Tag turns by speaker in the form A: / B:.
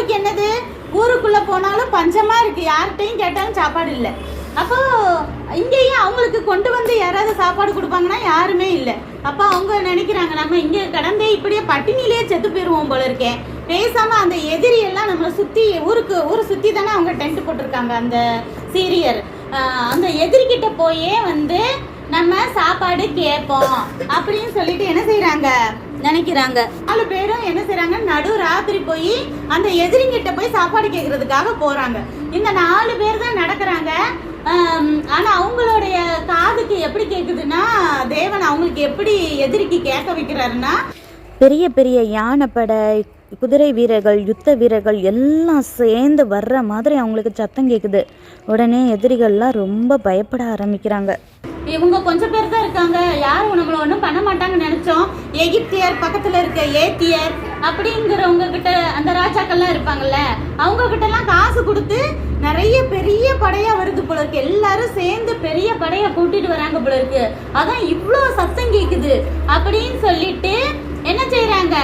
A: அவங்களுக்கு என்னது, ஊருக்குள்ள போனாலும் பஞ்சமா இருக்கு, யார்கிட்டையும் கேட்டாலும் சாப்பாடு இல்லை. அப்போ இங்கேயும் அவங்களுக்கு கொண்டு வந்து யாராவது சாப்பாடு கொடுப்பாங்கன்னா யாருமே இல்லை. அப்போ அவங்க நினைக்கிறாங்க, நம்ம இங்கே கடந்தே இப்படியே பட்டினிலேயே செத்து போயிடுவோம் போல இருக்கேன். பேசாம அந்த எதிரியெல்லாம் நம்மளை சுற்றி ஊரை சுற்றி தானே அவங்க டென்ட் போட்டிருக்காங்க அந்த சீரியர். அந்த எதிரிக்கிட்ட போயே வந்து நம்ம சாப்பாடு கேட்போம் அப்படின்னு சொல்லிட்டு என்ன செய்யறாங்க நினைக்கிறாங்க. 4 பேரும் என்ன செய்யறாங்க, நடு ராத்திரி போய் அந்த எதிரிங்கிட்ட போய் சாப்பாடு கேட்கறதுக்காக போறாங்க. இந்த 4 பேர் தான் நடக்கிறாங்க. ஆனா அவங்களுடைய காதுக்கு எப்படி கேக்குதுன்னா, தேவன் அவங்களுக்கு எப்படி எதிரிக்கு கேட்க வைக்கிறாருன்னா,
B: பெரிய பெரிய யானைப்படை, குதிரை வீரர்கள், யுத்த வீரர்கள் எல்லாம் சேர்ந்து வர்ற மாதிரி அவங்களுக்கு சத்தம் கேட்குது. உடனே எதிரிகள்லாம் ரொம்ப பயப்பட ஆரம்பிக்கிறாங்க.
A: இவங்க கொஞ்சம் பேர் தான் இருக்காங்க, யாரும் நம்மள ஒன்றும் பண்ண மாட்டாங்கன்னு நினைச்சோம். எகிப்தியர், பக்கத்துல இருக்க ஏத்தியர் அப்படிங்கிறவங்க கிட்ட, அந்த ராஜாக்கள்லாம் இருப்பாங்கல்ல, அவங்க கிட்ட எல்லாம் காசு கொடுத்து நிறைய பெரிய படையா வருது போல இருக்கு. எல்லாரும் சேர்ந்து பெரிய படையா கூட்டிட்டு வராங்க போல இருக்கு. அதான் இவ்வளோ சத்தம் கேக்குது அப்படின்னு சொல்லிட்டு என்ன செய்யறாங்க,